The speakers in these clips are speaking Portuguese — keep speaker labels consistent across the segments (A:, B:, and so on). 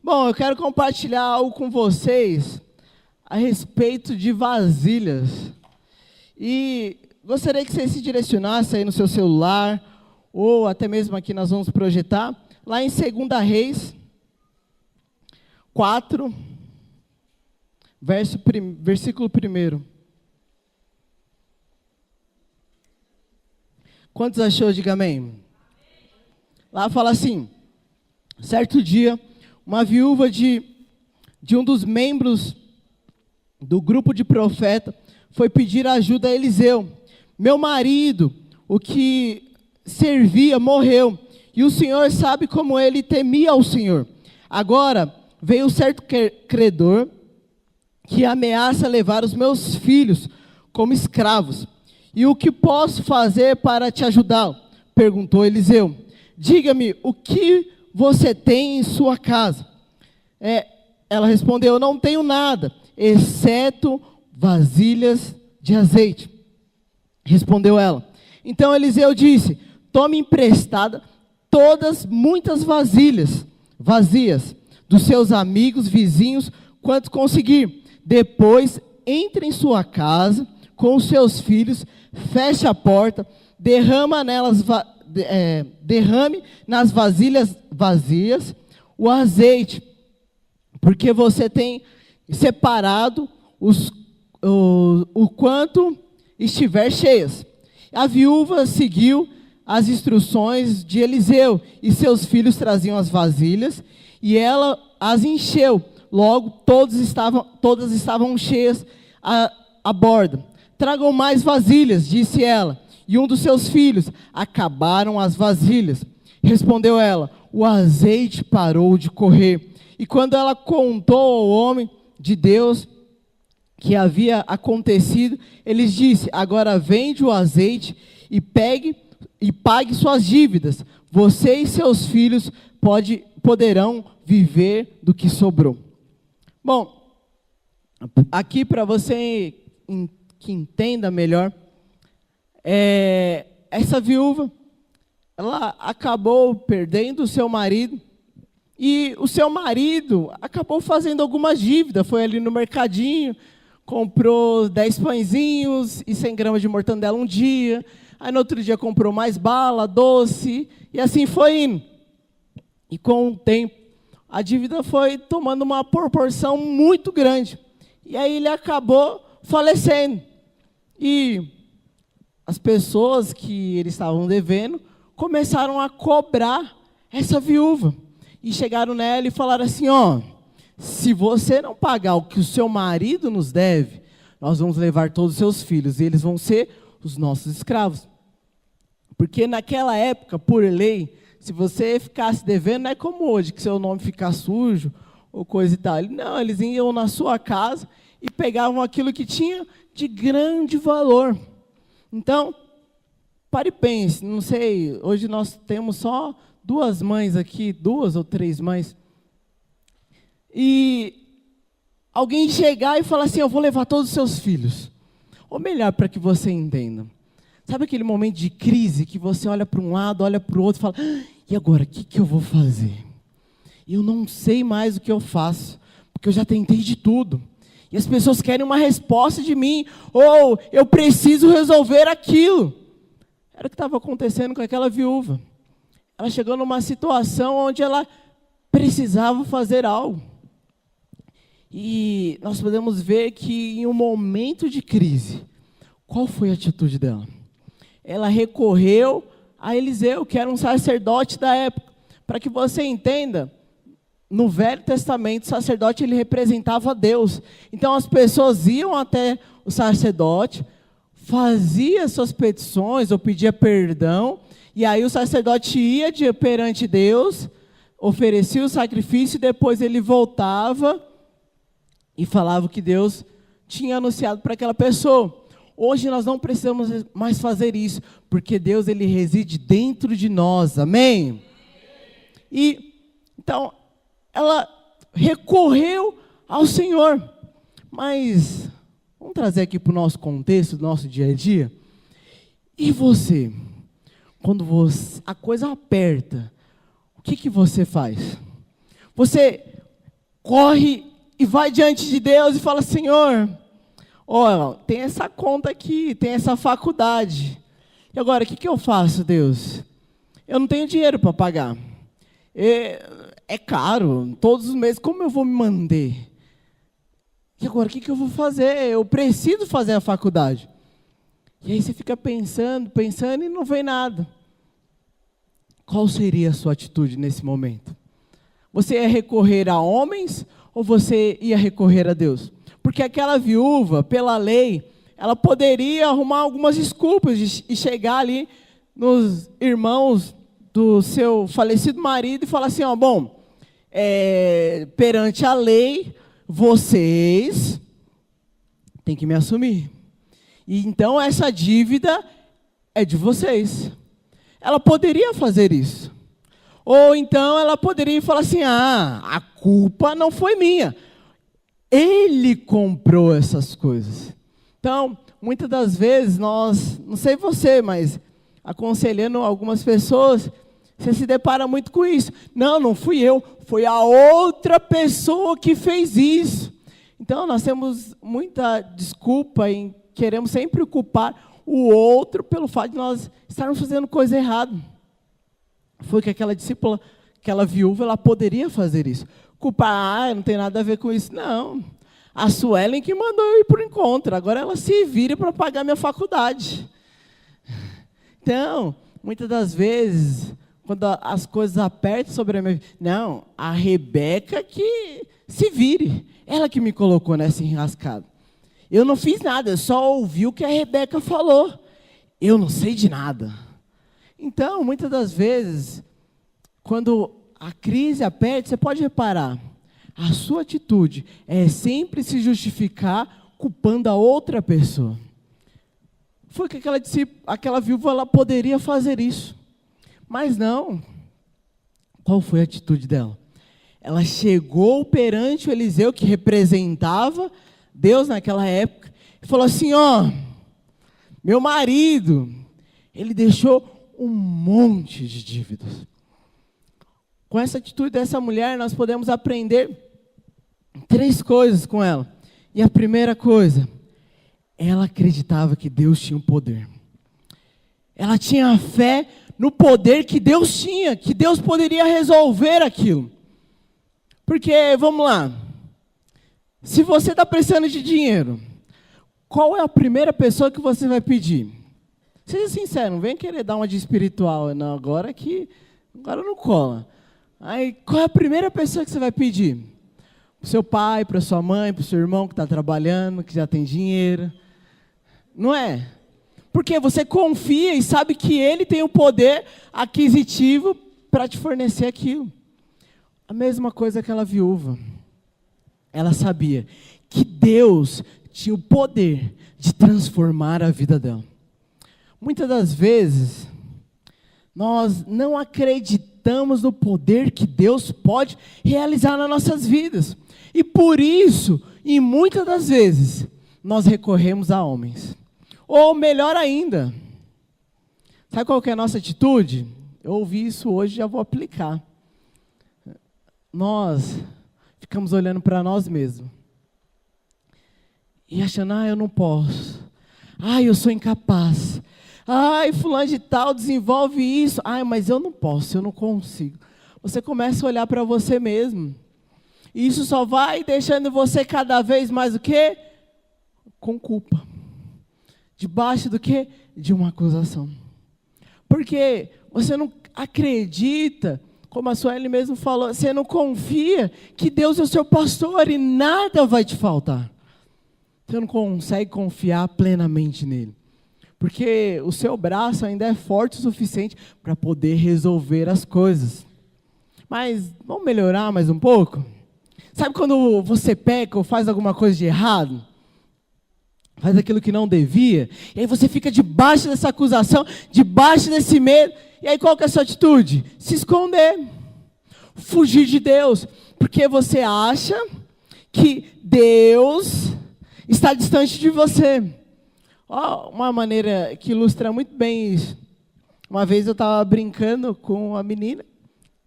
A: Bom, eu quero compartilhar algo com vocês a respeito de vasilhas. E gostaria que vocês se direcionassem aí no seu celular, ou até mesmo aqui nós vamos projetar, lá em 2 Reis 4, versículo 1. Quantos achou? Diga amém. Lá fala assim: certo dia, uma viúva de um dos membros do grupo de profeta foi pedir ajuda a Eliseu. Meu marido, o que servia, morreu, e o Senhor sabe como ele temia ao Senhor. Agora veio certo credor que ameaça levar os meus filhos como escravos. E o que posso fazer para te ajudar? Perguntou Eliseu. Diga-me, o que você tem em sua casa? Ela respondeu: eu não tenho nada, exceto vasilhas de azeite. Respondeu ela. Então Eliseu disse: tome emprestada muitas vasilhas vazias dos seus amigos, vizinhos, quanto conseguir. Depois entre em sua casa com os seus filhos, feche a porta, derrame nas vasilhas vazias o azeite, porque você tem separado o quanto estiver cheias. A viúva seguiu as instruções de Eliseu, e seus filhos traziam as vasilhas, e ela as encheu. Logo, todas estavam cheias a borda. Tragam mais vasilhas, disse ela. E um dos seus filhos: acabaram as vasilhas. Respondeu ela: o azeite parou de correr. E quando ela contou ao homem de Deus que havia acontecido, ele disse: agora vende o azeite e pague suas dívidas. Você e seus filhos poderão viver do que sobrou. Bom, aqui para você que entenda melhor, essa viúva, ela acabou perdendo o seu marido, e o seu marido acabou fazendo algumas dívidas. Foi ali no mercadinho, comprou 10 pãezinhos e 100 gramas de mortandela um dia, aí no outro dia comprou mais bala, doce, e assim foi indo. E com o tempo, a dívida foi tomando uma proporção muito grande, e aí ele acabou falecendo. E as pessoas que eles estavam devendo começaram a cobrar essa viúva. E chegaram nela e falaram assim: se você não pagar o que o seu marido nos deve, nós vamos levar todos os seus filhos, e eles vão ser os nossos escravos. Porque naquela época, por lei, se você ficasse devendo, não é como hoje, que seu nome fica sujo, ou coisa e tal. Não, eles iam na sua casa e pegavam aquilo que tinha de grande valor. Então, pare e pense, não sei, hoje nós temos só 2 mães aqui, 2 ou 3 mães, e alguém chegar e falar assim: eu vou levar todos os seus filhos. Ou melhor, para que você entenda, sabe aquele momento de crise, que você olha para um lado, olha para o outro e fala: e agora, o que eu vou fazer? Eu não sei mais o que eu faço, porque eu já tentei de tudo. E as pessoas querem uma resposta de mim, ou eu preciso resolver aquilo. Era o que estava acontecendo com aquela viúva. Ela chegou numa situação onde ela precisava fazer algo. E nós podemos ver que em um momento de crise, qual foi a atitude dela? Ela recorreu a Eliseu, que era um sacerdote da época. Para que você entenda, no Velho Testamento, o sacerdote ele representava Deus. Então as pessoas iam até o sacerdote, fazia suas petições ou pedia perdão, e aí o sacerdote ia perante Deus, oferecia o sacrifício, e depois ele voltava e falava o que Deus tinha anunciado para aquela pessoa. Hoje nós não precisamos mais fazer isso, porque Deus ele reside dentro de nós, amém? E então ela recorreu ao Senhor. Mas vamos trazer aqui para o nosso contexto, do nosso dia a dia. E você? Quando a coisa aperta, o que você faz? Você corre e vai diante de Deus e fala: Senhor, ó, tem essa conta aqui, tem essa faculdade. E agora, o que eu faço, Deus? Eu não tenho dinheiro para pagar. É caro, todos os meses, como eu vou me manter? E agora, o que eu vou fazer? Eu preciso fazer a faculdade. E aí você fica pensando e não vem nada. Qual seria a sua atitude nesse momento? Você ia recorrer a homens ou você ia recorrer a Deus? Porque aquela viúva, pela lei, ela poderia arrumar algumas desculpas e chegar ali nos irmãos do seu falecido marido e falar assim: ó, bom, perante a lei, vocês têm que me assumir. E então essa dívida é de vocês. Ela poderia fazer isso. Ou então ela poderia falar assim: a culpa não foi minha. Ele comprou essas coisas. Então, muitas das vezes nós, não sei você, mas aconselhando algumas pessoas, você se depara muito com isso. Não fui eu, foi a outra pessoa que fez isso. Então, nós temos muita desculpa em queremos sempre culpar o outro pelo fato de nós estarmos fazendo coisa errada. Foi que aquela discípula, aquela viúva, ela poderia fazer isso. Culpar, não tem nada a ver com isso. Não. A Suelen que mandou eu ir para o encontro. Agora ela se vira para pagar minha faculdade. Então, muitas das vezes, quando as coisas apertam sobre a minha vida, não, a Rebeca que se vire. Ela que me colocou nessa enrascada. Eu não fiz nada, eu só ouvi o que a Rebeca falou. Eu não sei de nada. Então, muitas das vezes, quando a crise aperta, você pode reparar, a sua atitude é sempre se justificar culpando a outra pessoa. Foi que aquela viúva ela poderia fazer isso. Mas não. Qual foi a atitude dela? Ela chegou perante o Eliseu, que representava Deus naquela época, e falou assim: ó, meu marido, ele deixou um monte de dívidas. Com essa atitude dessa mulher, nós podemos aprender 3 coisas com ela. E a primeira coisa, ela acreditava que Deus tinha um poder. Ela tinha fé no poder que Deus tinha, que Deus poderia resolver aquilo. Porque, vamos lá, se você está precisando de dinheiro, qual é a primeira pessoa que você vai pedir? Seja sincero, não vem querer dar uma de espiritual, não, agora não cola. Aí, qual é a primeira pessoa que você vai pedir? Para o seu pai, para a sua mãe, para o seu irmão que está trabalhando, que já tem dinheiro. Não é? Porque você confia e sabe que ele tem o poder aquisitivo para te fornecer aquilo. A mesma coisa aquela viúva. Ela sabia que Deus tinha o poder de transformar a vida dela. Muitas das vezes, nós não acreditamos no poder que Deus pode realizar nas nossas vidas. E por isso, e muitas das vezes, nós recorremos a homens. Ou melhor ainda, sabe qual que é a nossa atitude? Eu ouvi isso hoje e já vou aplicar. Nós ficamos olhando para nós mesmos. E achando: eu não posso. Eu sou incapaz. Fulano de tal desenvolve isso. Mas eu não posso, eu não consigo. Você começa a olhar para você mesmo. E isso só vai deixando você cada vez mais o quê? Com culpa. Debaixo do quê? De uma acusação. Porque você não acredita, como a Sueli mesmo falou, você não confia que Deus é o seu pastor e nada vai te faltar. Você não consegue confiar plenamente nele. Porque o seu braço ainda é forte o suficiente para poder resolver as coisas. Mas vamos melhorar mais um pouco? Sabe quando você peca ou faz alguma coisa de errado? Faz aquilo que não devia? E aí você fica debaixo dessa acusação, debaixo desse medo. E aí qual que é a sua atitude? Se esconder. Fugir de Deus. Porque você acha que Deus está distante de você. Uma maneira que ilustra muito bem isso. Uma vez eu estava brincando com uma menina,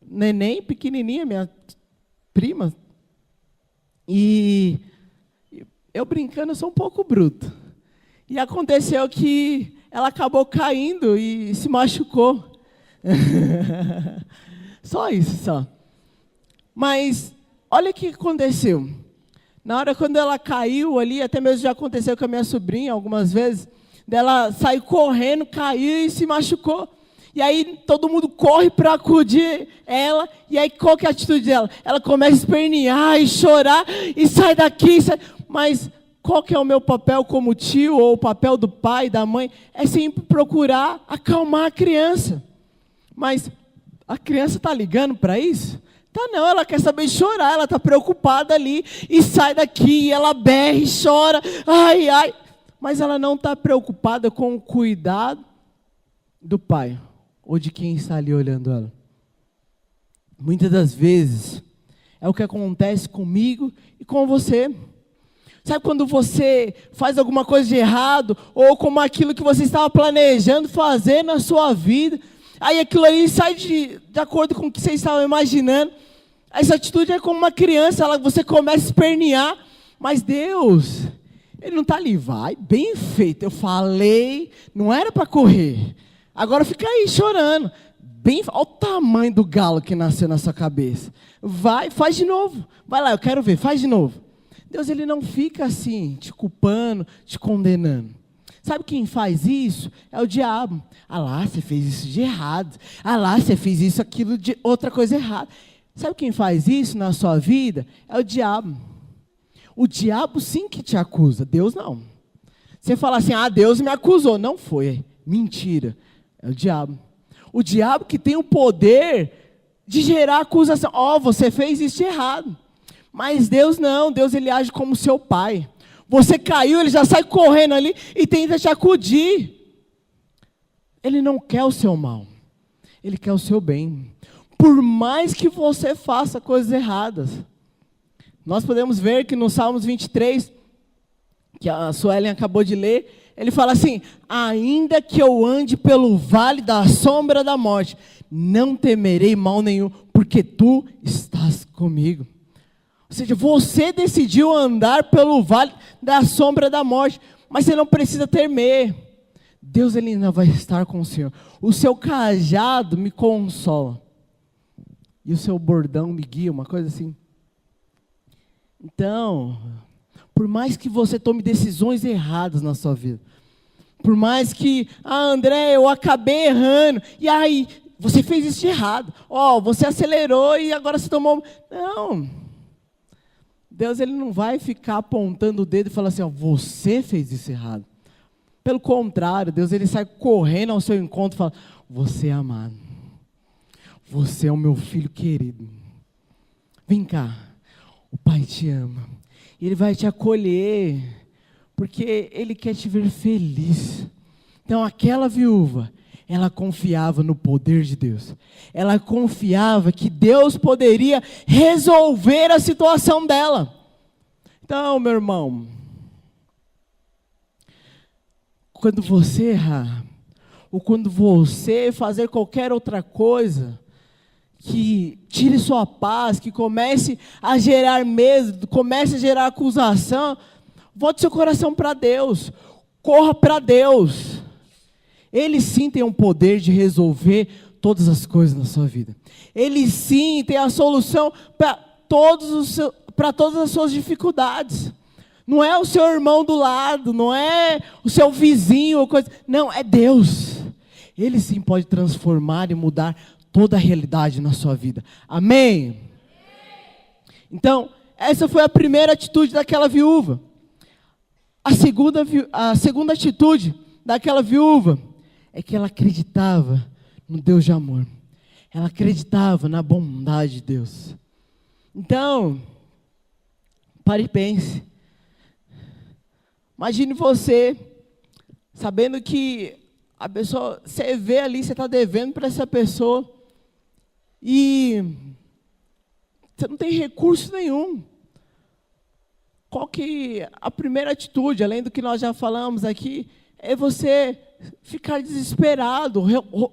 A: neném, pequenininha, minha prima, E eu brincando, eu sou um pouco bruto. E aconteceu que ela acabou caindo e se machucou. Só isso, só. Mas olha o que aconteceu. Na hora quando ela caiu ali, até mesmo já aconteceu com a minha sobrinha algumas vezes, dela saiu correndo, caiu e se machucou. E aí todo mundo corre para acudir ela, e aí qual que é a atitude dela? Ela começa a espernear e chorar, e sai daqui, sai. Mas qual que é o meu papel como tio, ou o papel do pai, da mãe? É sempre procurar acalmar a criança. Mas a criança está ligando para isso? Tá não, ela quer saber chorar, ela está preocupada ali, e sai daqui, e ela berra e chora, ai, ai. Mas ela não está preocupada com o cuidado do pai, ou de quem está ali olhando ela. Muitas das vezes, é o que acontece comigo e com você. Sabe quando você faz alguma coisa de errado, ou como aquilo que você estava planejando fazer na sua vida, aí aquilo ali sai de acordo com o que você estava imaginando. Essa atitude é como uma criança, você começa a espernear, mas Deus, Ele não está ali, vai, bem feito, eu falei, não era para correr, agora fica aí chorando, olha o tamanho do galo que nasceu na sua cabeça, vai, faz de novo, vai lá, eu quero ver, faz de novo. Deus, Ele não fica assim, te culpando, te condenando. Sabe quem faz isso? É o diabo. Ah lá, você fez isso de errado. Ah lá, você fez isso, aquilo de outra coisa errada. Sabe quem faz isso na sua vida? É o diabo. O diabo sim que te acusa, Deus não. Você fala assim, Deus me acusou. Não foi, mentira. É o diabo. O diabo que tem o poder de gerar acusação. Você fez isso de errado. Mas Deus não, Deus ele age como seu pai. Você caiu, ele já sai correndo ali e tenta te acudir. Ele não quer o seu mal, ele quer o seu bem. Por mais que você faça coisas erradas. Nós podemos ver que no Salmos 23, que a Suelen acabou de ler, ele fala assim, ainda que eu ande pelo vale da sombra da morte, não temerei mal nenhum, porque tu estás comigo. Ou seja, você decidiu andar pelo vale da sombra da morte, mas você não precisa temer. Deus ele ainda vai estar com o Senhor. O seu cajado me consola. E o seu bordão me guia, uma coisa assim. Então, por mais que você tome decisões erradas na sua vida, por mais que, André, eu acabei errando, e aí, você fez isso de errado. Você acelerou e agora você tomou... Não. Deus ele não vai ficar apontando o dedo e falar assim, você fez isso errado. Pelo contrário, Deus ele sai correndo ao seu encontro e fala, você é amado. Você é o meu filho querido. Vem cá, o Pai te ama. E Ele vai te acolher, porque Ele quer te ver feliz. Então aquela viúva, ela confiava no poder de Deus. Ela confiava que Deus poderia resolver a situação dela. Então, meu irmão, quando você errar, ou quando você fazer qualquer outra coisa, que tire sua paz, que comece a gerar medo, comece a gerar acusação, volte seu coração para Deus, corra para Deus. Ele sim tem o poder de resolver todas as coisas na sua vida. Ele sim tem a solução para todas as suas dificuldades. Não é o seu irmão do lado, não é o seu vizinho ou coisa. Não, é Deus. Ele sim pode transformar e mudar toda a realidade na sua vida. Amém? Então, essa foi a primeira atitude daquela viúva. A segunda atitude daquela viúva é que ela acreditava no Deus de amor. Ela acreditava na bondade de Deus. Então, pare e pense. Imagine você, sabendo que a pessoa, você vê ali, você está devendo para essa pessoa, e você não tem recurso nenhum. Qual que a primeira atitude, além do que nós já falamos aqui, é você ficar desesperado,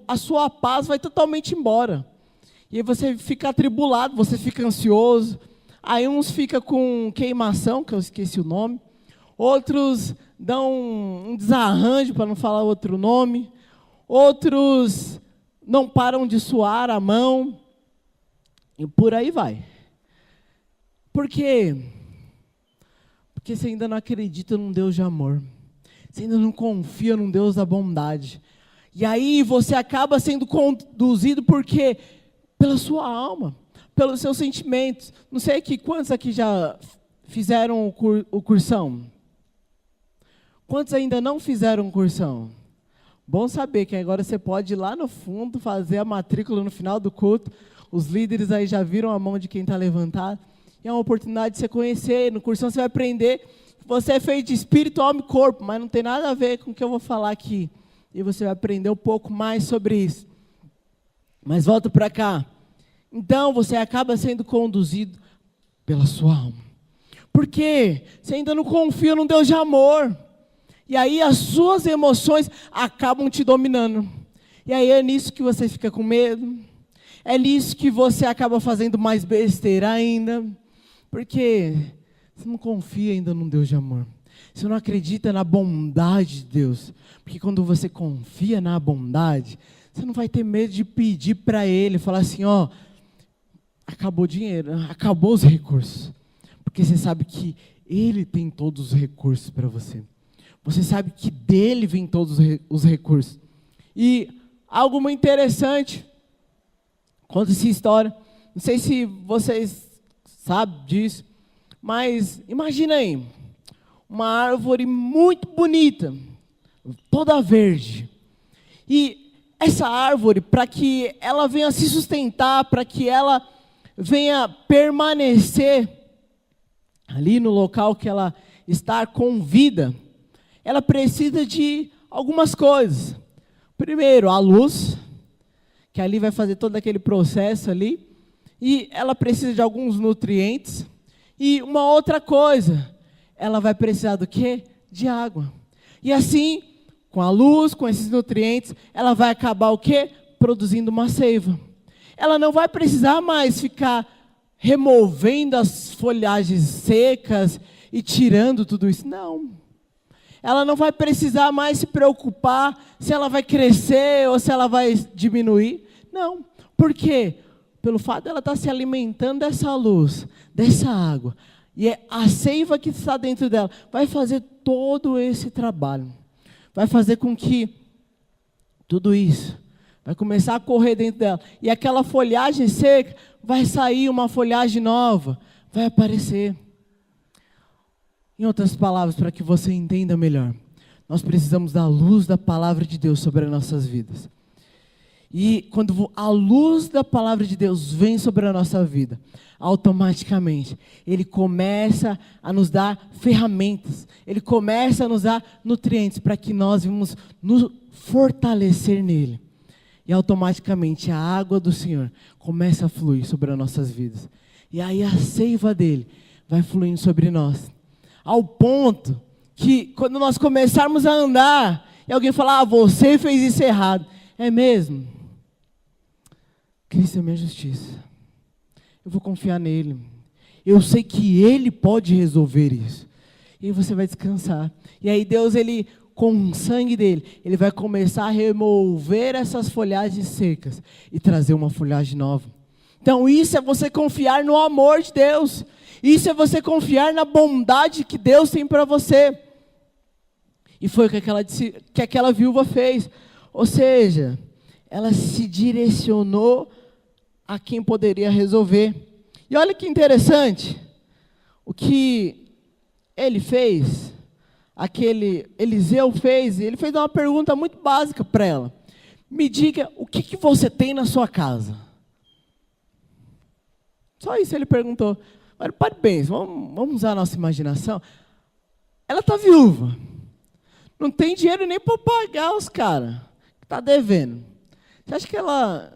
A: a sua paz vai totalmente embora. E aí você fica atribulado, você fica ansioso. Aí uns ficam com queimação, que eu esqueci o nome. Outros dão um desarranjo, para não falar outro nome. Outros não param de suar a mão. E por aí vai. Por quê? Porque você ainda não acredita num Deus de amor. Você ainda não confia num Deus da bondade. E aí você acaba sendo conduzido por quê? Pela sua alma, pelos seus sentimentos. Não sei aqui, quantos aqui já fizeram o cursão? Quantos ainda não fizeram o cursão? Bom saber que agora você pode ir lá no fundo fazer a matrícula no final do culto. Os líderes aí já viram a mão de quem está levantado. E é uma oportunidade de você conhecer. No cursão você vai aprender que você é feito de espírito, alma e corpo, mas não tem nada a ver com o que eu vou falar aqui. E você vai aprender um pouco mais sobre isso. Mas volta para cá. Então você acaba sendo conduzido pela sua alma. Por quê? Você ainda não confia num Deus de amor. E aí as suas emoções acabam te dominando. E aí é nisso que você fica com medo. É nisso que você acaba fazendo mais besteira ainda. Porque você não confia ainda num Deus de amor. Você não acredita na bondade de Deus. Porque quando você confia na bondade, você não vai ter medo de pedir para Ele, falar assim, ó, acabou o dinheiro, acabou os recursos. Porque você sabe que Ele tem todos os recursos para você. Você sabe que dele vem todos os recursos. E algo muito interessante, conta essa história, não sei se vocês sabem disso, mas imagina aí, uma árvore muito bonita, toda verde. E essa árvore, para que ela venha se sustentar, para que ela venha permanecer ali no local que ela está com vida, ela precisa de algumas coisas. Primeiro, a luz, que ali vai fazer todo aquele processo ali. E ela precisa de alguns nutrientes. E uma outra coisa, ela vai precisar do quê? De água. E assim, com a luz, com esses nutrientes, ela vai acabar o quê? Produzindo uma seiva. Ela não vai precisar mais ficar removendo as folhagens secas e tirando tudo isso. Não. Ela não vai precisar mais se preocupar se ela vai crescer ou se ela vai diminuir. Não. Por quê? Pelo fato dela estar se alimentando dessa luz, dessa água. E é a seiva que está dentro dela vai fazer todo esse trabalho. Vai fazer com que tudo isso vai começar a correr dentro dela. E aquela folhagem seca vai sair uma folhagem nova, vai aparecer. Em outras palavras, para que você entenda melhor, nós precisamos da luz da palavra de Deus sobre as nossas vidas. E quando a luz da palavra de Deus vem sobre a nossa vida, automaticamente, Ele começa a nos dar ferramentas, Ele começa a nos dar nutrientes para que nós vamos nos fortalecer nele. E automaticamente a água do Senhor começa a fluir sobre as nossas vidas. E aí a seiva dele vai fluindo sobre nós. Ao ponto que quando nós começarmos a andar, e alguém falar, você fez isso errado. É mesmo? Cristo é minha justiça. Eu vou confiar nele. Eu sei que ele pode resolver isso. E aí você vai descansar. E aí Deus, ele, com o sangue dele, ele vai começar a remover essas folhagens secas e trazer uma folhagem nova. Então isso é você confiar no amor de Deus. Isso é você confiar na bondade que Deus tem para você. E foi o que aquela viúva fez. Ou seja, ela se direcionou a quem poderia resolver. E olha que interessante, o que ele fez, aquele Eliseu fez, ele fez uma pergunta muito básica para ela. Me diga, o que você tem na sua casa? Só isso ele perguntou. Agora, pare bem, vamos usar a nossa imaginação. Ela está viúva. Não tem dinheiro nem para pagar os caras que está devendo. Você acha que ela...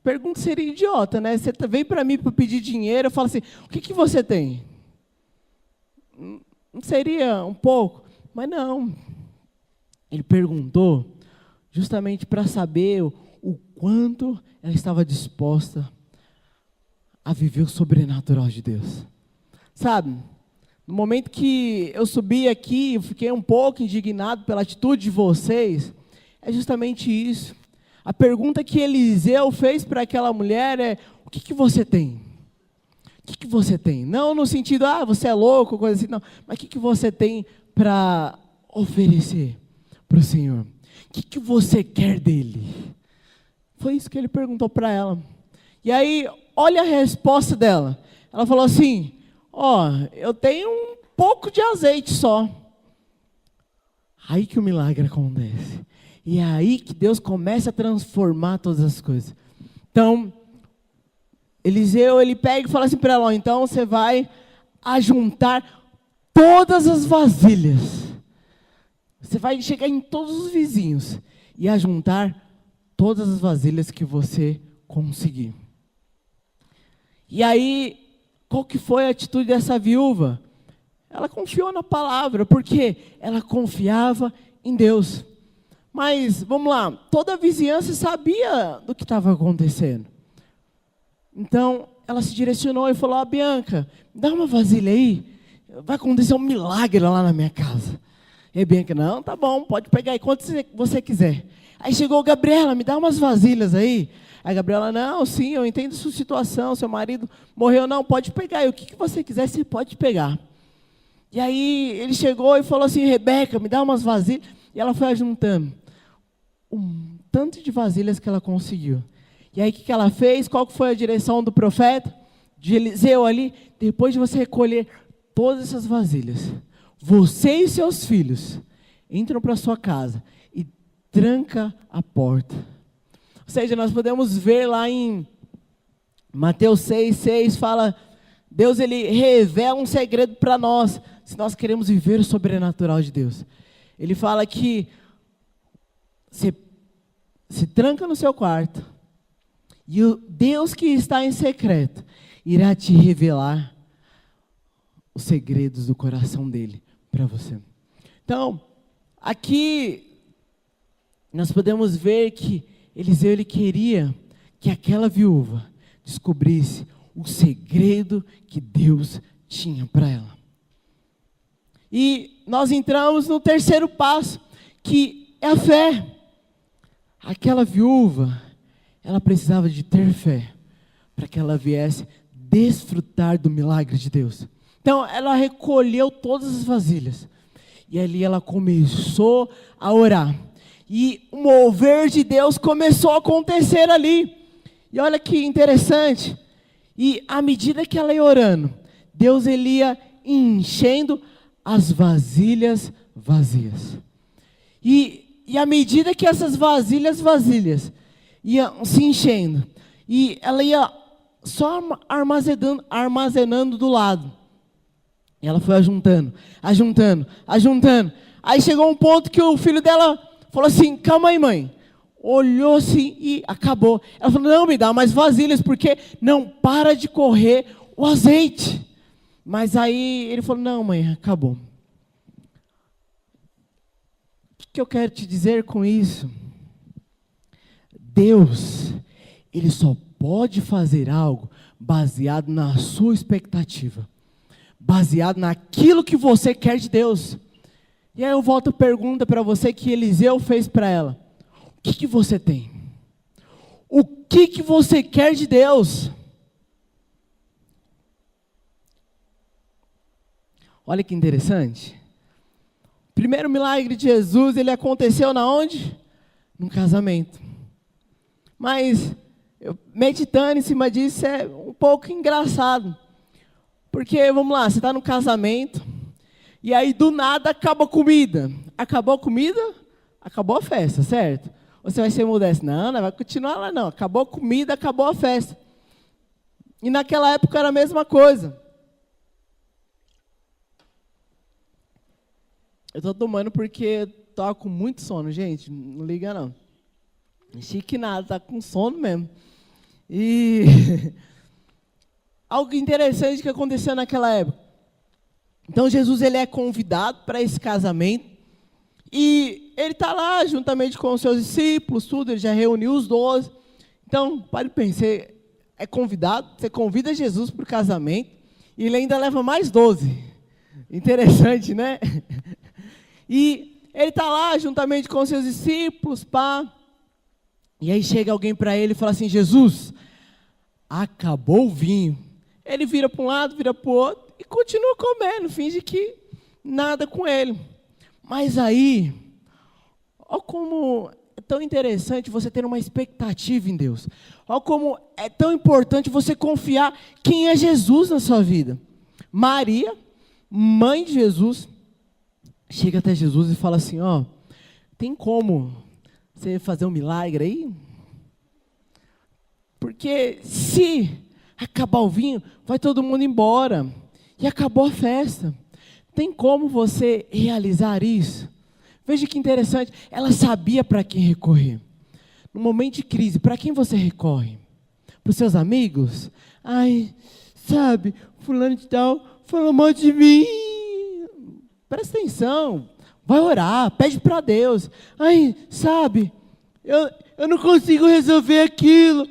A: Pergunta seria idiota, né? Você vem para mim para pedir dinheiro, eu falo assim, o que você tem? Não seria um pouco? Mas não. Ele perguntou justamente para saber o quanto ela estava disposta a viver o sobrenatural de Deus. Sabe, no momento que eu subi aqui, eu fiquei um pouco indignado pela atitude de vocês, é justamente isso. A pergunta que Eliseu fez para aquela mulher é: o que você tem? O que você tem? Não no sentido, você é louco, coisa assim, não. Mas o que você tem para oferecer para o Senhor? O que você quer dele? Foi isso que ele perguntou para ela. E aí, olha a resposta dela. Ela falou assim: eu tenho um pouco de azeite só. Aí que o milagre acontece. E é aí que Deus começa a transformar todas as coisas. Então, Eliseu, ele pega e fala assim para ela: então você vai ajuntar todas as vasilhas. Você vai chegar em todos os vizinhos e ajuntar todas as vasilhas que você conseguir. E aí, qual que foi a atitude dessa viúva? Ela confiou na palavra, porque ela confiava em Deus. Mas, vamos lá, toda a vizinhança sabia do que estava acontecendo. Então, ela se direcionou e falou: Bianca, dá uma vasilha aí, vai acontecer um milagre lá na minha casa. E a Bianca: não, tá bom, pode pegar aí, quanto você quiser. Aí chegou: Gabriela, me dá umas vasilhas aí. Aí a Gabriela: não, sim, eu entendo sua situação, seu marido morreu, não, pode pegar aí, o que você quiser, você pode pegar. E aí ele chegou e falou assim: Rebeca, me dá umas vasilhas. E ela foi ajuntando um tanto de vasilhas que ela conseguiu. E aí o que ela fez? Qual foi a direção do profeta? De Eliseu ali? Depois de você recolher todas essas vasilhas, você e seus filhos entram para sua casa e tranca a porta. Ou seja, nós podemos ver lá em Mateus 6:6, fala, Deus ele revela um segredo para nós, se nós queremos viver o sobrenatural de Deus. Ele fala que você se tranca no seu quarto, e o Deus que está em secreto irá te revelar os segredos do coração dele para você. Então, aqui nós podemos ver que Eliseu ele queria que aquela viúva descobrisse o segredo que Deus tinha para ela. E nós entramos no terceiro passo, que é a fé. Aquela viúva, ela precisava de ter fé para que ela viesse desfrutar do milagre de Deus. Então, ela recolheu todas as vasilhas. E ali ela começou a orar. E o mover de Deus começou a acontecer ali. E olha que interessante. E à medida que ela ia orando, Deus ele ia enchendo as vasilhas vazias. E à medida que essas vasilhas iam se enchendo, e ela ia só armazenando do lado. E ela foi ajuntando. Aí chegou um ponto que o filho dela falou assim: calma aí, mãe. Olhou assim e acabou. Ela falou: não, me dá mais vasilhas, porque não para de correr o azeite. Mas aí ele falou: não, mãe, acabou. O que eu quero te dizer com isso? Deus, ele só pode fazer algo baseado na sua expectativa, baseado naquilo que você quer de Deus. E aí eu volto a pergunta para você que Eliseu fez para ela: o que você tem? O que você quer de Deus? Olha que interessante. O primeiro milagre de Jesus, ele aconteceu na onde? Num casamento. Mas, meditando em cima disso, é um pouco engraçado. Porque, vamos lá, você está no casamento, e aí do nada acaba a comida. Acabou a comida, acabou a festa, certo? Você vai ser modesto? Não, vai continuar lá não. Acabou a comida, acabou a festa. E naquela época era a mesma coisa. Eu estou tomando porque estou com muito sono, gente. Não liga não. Chique nada, tá com sono mesmo. E algo interessante que aconteceu naquela época. Então Jesus ele é convidado para esse casamento. E ele está lá juntamente com os seus discípulos, tudo, ele já reuniu os 12. Então, pare e pense, você é convidado, você convida Jesus para o casamento, E ele ainda leva mais 12. Interessante, né? E ele está lá juntamente com os seus discípulos, pá. E aí chega alguém para ele e fala assim: Jesus, acabou o vinho. Ele vira para um lado, vira para o outro e continua comendo, finge que nada com ele. Mas aí, olha como é tão interessante você ter uma expectativa em Deus. Olha como é tão importante você confiar quem é Jesus na sua vida. Maria, mãe de Jesus, chega até Jesus e fala assim: ó, tem como você fazer um milagre aí? Porque se acabar o vinho, vai todo mundo embora. E acabou a festa. Tem como você realizar isso? Veja que interessante, ela sabia para quem recorrer. No momento de crise, para quem você recorre? Para os seus amigos? Ai, sabe, fulano de tal falou mal de mim. Presta atenção, vai orar, pede para Deus. Ai, sabe, eu não consigo resolver aquilo.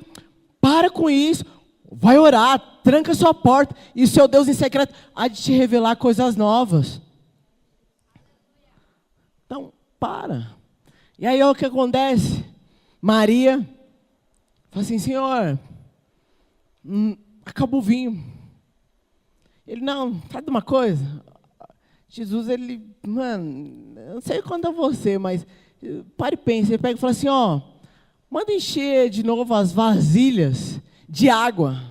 A: Para com isso, vai orar, tranca sua porta, e o seu Deus em secreto há de te revelar coisas novas. Então, para. E aí, olha o que acontece. Maria fala assim: Senhor, acabou o vinho. Ele: não, sabe uma coisa? Jesus, ele, mano, eu não sei quanto a você, mas pare e pense. Ele pega e fala assim: ó, manda encher de novo as vasilhas de água.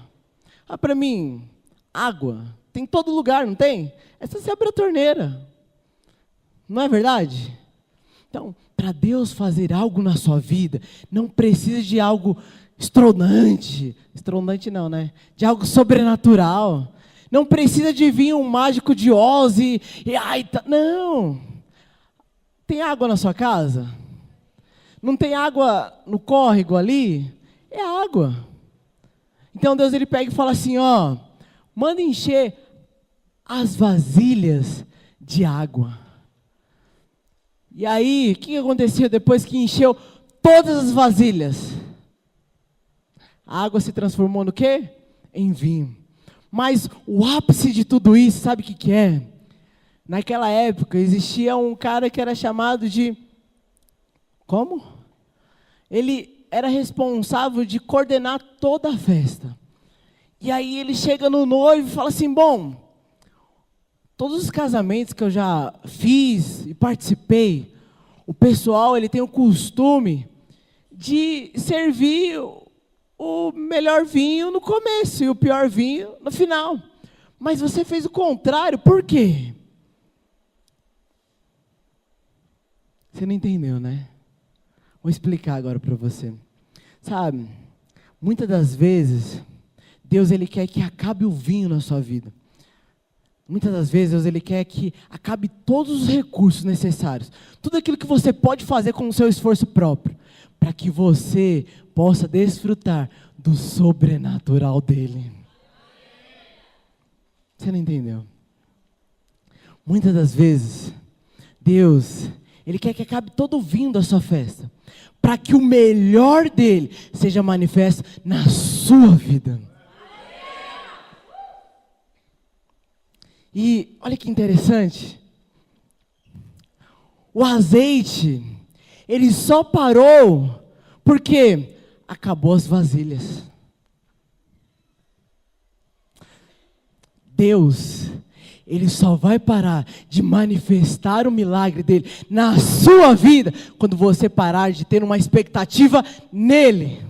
A: Ah, para mim, água tem em todo lugar, não tem? É só você abrir a torneira. Não é verdade? Então, para Deus fazer algo na sua vida, não precisa de algo estronante. Estronante não, né? De algo sobrenatural. Não precisa de vir um mágico de Oz e não. Tem água na sua casa? Não tem água no córrego ali? É água. Então Deus, ele pega e fala assim: ó, manda encher as vasilhas de água. E aí, o que aconteceu depois que encheu todas as vasilhas? A água se transformou no quê? Em vinho. Mas o ápice de tudo isso, sabe o que é? Naquela época existia um cara que era chamado de... Como? Ele era responsável de coordenar toda a festa. E aí ele chega no noivo e fala assim: bom, todos os casamentos que eu já fiz e participei, o pessoal, ele tem o costume de servir o melhor vinho no começo e o pior vinho no final. Mas você fez o contrário, por quê? Você não entendeu, né? Vou explicar agora para você. Sabe, muitas das vezes, Deus, ele quer que acabe o vinho na sua vida. Muitas das vezes, Deus, ele quer que acabe todos os recursos necessários. Tudo aquilo que você pode fazer com o seu esforço próprio. Para que você possa desfrutar do sobrenatural dele. Você não entendeu? Muitas das vezes, Deus, ele quer que acabe todo o vinho da sua festa. Para que o melhor dele seja manifesto na sua vida. E olha que interessante. O azeite, ele só parou porque acabou as vasilhas. Deus, ele só vai parar de manifestar o milagre dele na sua vida quando você parar de ter uma expectativa nele.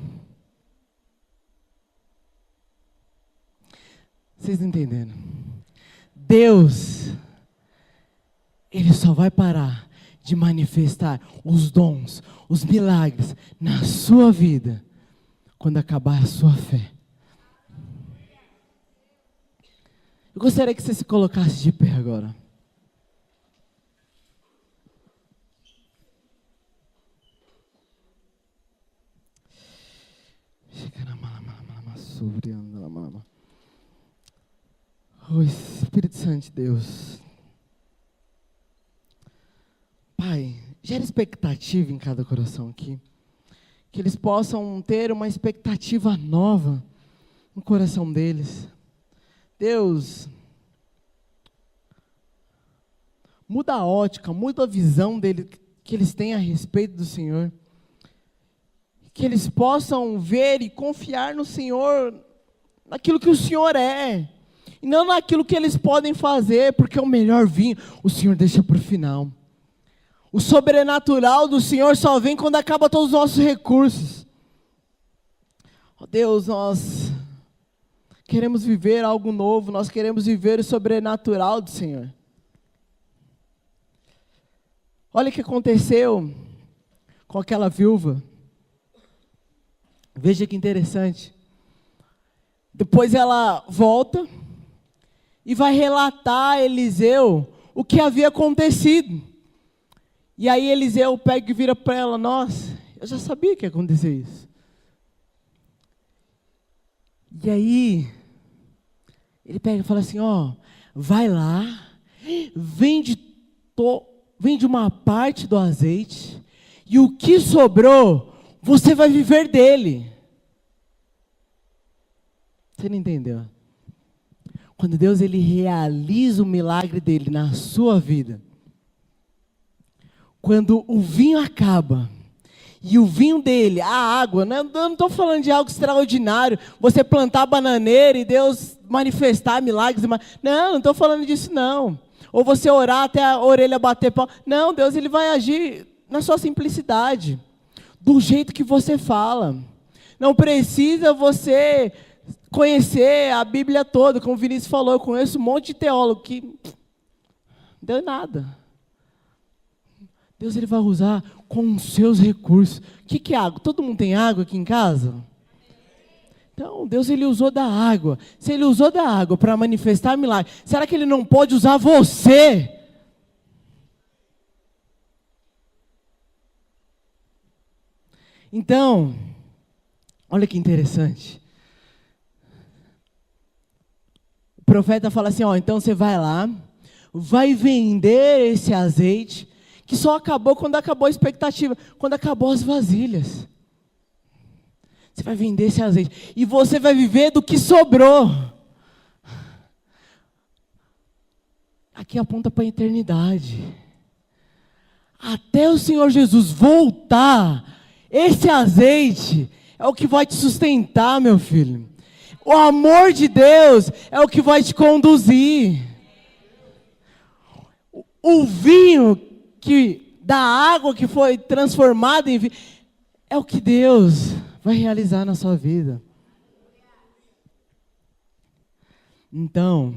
A: Vocês não entenderam? Deus, ele só vai parar de manifestar os dons, os milagres na sua vida quando acabar a sua fé. Eu gostaria que você se colocasse de pé agora. Oh, Espírito Santo de Deus. Pai, gera expectativa em cada coração aqui. Que eles possam ter uma expectativa nova no coração deles. Deus, muda a ótica, muda a visão dele, que eles têm a respeito do Senhor. Que eles possam ver e confiar no Senhor, naquilo que o Senhor é, e não naquilo que eles podem fazer, porque o melhor vinho o Senhor deixa para o final. O sobrenatural do Senhor só vem quando acaba todos os nossos recursos. Oh Deus, nós queremos viver algo novo, nós queremos viver o sobrenatural do Senhor. Olha o que aconteceu com aquela viúva. Veja que interessante. Depois ela volta e vai relatar a Eliseu o que havia acontecido. E aí Eliseu pega e vira para ela: nossa, eu já sabia que ia acontecer isso. E aí ele pega e fala assim: ó, vai lá, vende uma parte do azeite, e o que sobrou, você vai viver dele. Você não entendeu? Quando Deus ele realiza o milagre dele na sua vida, quando o vinho acaba, e o vinho dele, a água, eu não estou falando de algo extraordinário, você plantar bananeira e Deus manifestar milagres, não estou falando disso não. Ou você orar até a orelha bater pau. Não, Deus ele vai agir na sua simplicidade, do jeito que você fala. Não precisa você conhecer a Bíblia toda, como o Vinícius falou, eu conheço um monte de teólogo que não deu nada. Deus ele vai usar com os seus recursos. O que é água? Todo mundo tem água aqui em casa? Então, Deus ele usou da água. Se ele usou da água para manifestar milagre, será que ele não pode usar você? Então, olha que interessante. O profeta fala assim, ó, então você vai lá, vai vender esse azeite, que só acabou quando acabou a expectativa, quando acabou as vasilhas. Você vai vender esse azeite, e você vai viver do que sobrou. Aqui aponta para a eternidade. Até o Senhor Jesus voltar, esse azeite é o que vai te sustentar, meu filho. O amor de Deus é o que vai te conduzir. O vinho da água que foi transformada em vinho, é o que Deus vai realizar na sua vida. Então,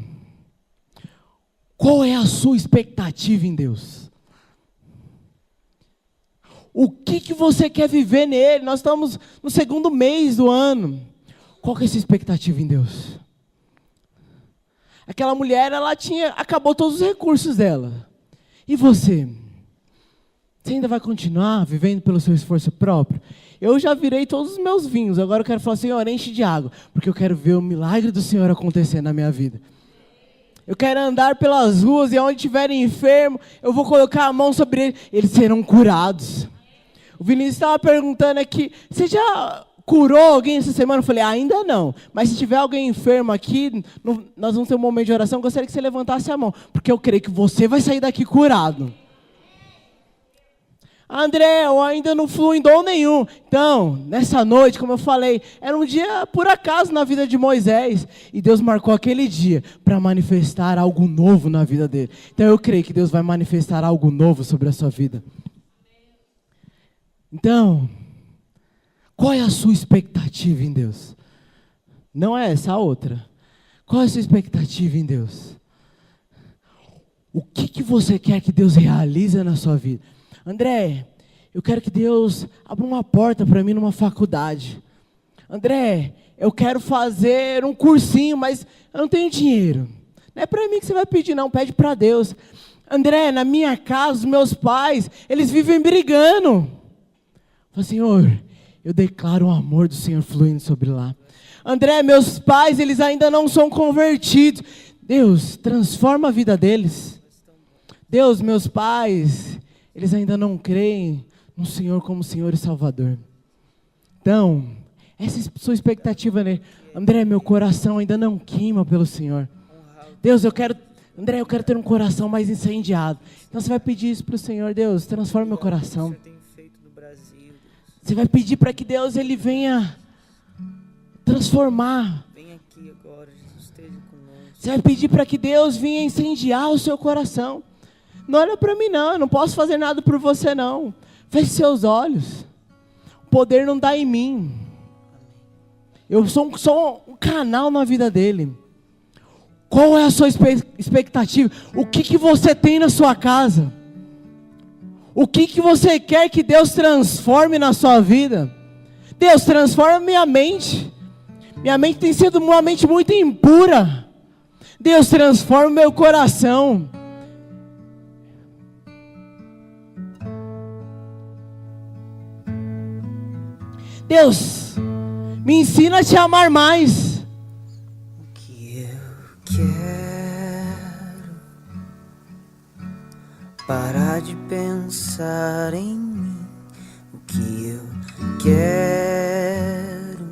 A: qual é a sua expectativa em Deus? O que você quer viver nele? Nós estamos no segundo mês do ano. Qual que é a sua expectativa em Deus? Aquela mulher, acabou todos os recursos dela. E você? Você ainda vai continuar vivendo pelo seu esforço próprio? Eu já virei todos os meus vinhos, agora eu quero falar, Senhor, enche de água, porque eu quero ver o milagre do Senhor acontecer na minha vida. Eu quero andar pelas ruas e onde estiverem enfermos, eu vou colocar a mão sobre eles, eles serão curados. O Vinícius estava perguntando aqui, você já curou alguém essa semana? Eu falei, ainda não, mas se tiver alguém enfermo aqui, nós vamos ter um momento de oração, eu gostaria que você levantasse a mão, porque eu creio que você vai sair daqui curado. André, eu ainda não fui em dom nenhum. Então, nessa noite, como eu falei, era um dia por acaso na vida de Moisés. E Deus marcou aquele dia para manifestar algo novo na vida dele. Então eu creio que Deus vai manifestar algo novo sobre a sua vida. Então, qual é a sua expectativa em Deus? Não é essa a outra. Qual é a sua expectativa em Deus? O que você quer que Deus realize na sua vida? André, eu quero que Deus abra uma porta para mim numa faculdade. André, eu quero fazer um cursinho, mas eu não tenho dinheiro. Não é para mim que você vai pedir, não, pede para Deus. André, na minha casa, os meus pais, eles vivem brigando. Fala, Senhor, eu declaro o amor do Senhor fluindo sobre lá. André, meus pais, eles ainda não são convertidos. Deus, transforma a vida deles. Deus, meus pais, eles ainda não creem no Senhor como Senhor e Salvador. Então, essa é a sua expectativa, né? André, meu coração ainda não queima pelo Senhor. Deus, eu quero André, eu quero ter um coração mais incendiado. Então você vai pedir isso para o Senhor. Deus, transforma meu coração. Você vai pedir para que Deus ele venha transformar.
B: Vem aqui agora, Jesus, esteja conosco.
A: Você vai pedir para que Deus venha incendiar o seu coração. Não olha para mim não, eu não posso fazer nada por você não. Feche seus olhos. O poder não dá em mim. Eu sou só um canal na vida dele. Qual é a sua expectativa? O que você tem na sua casa? O que você quer que Deus transforme na sua vida? Deus, transforma minha mente. Minha mente tem sido uma mente muito impura. Deus, transforma meu coração. Deus, me ensina a te amar mais.
B: O que eu quero, parar de pensar em mim. O que eu quero,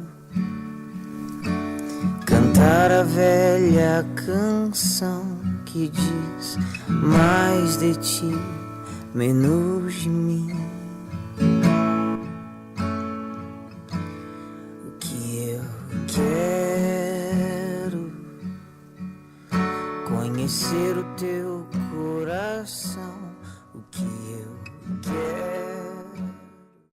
B: cantar a velha canção que diz mais de ti, menos de mim. Quero conhecer o teu coração. O que eu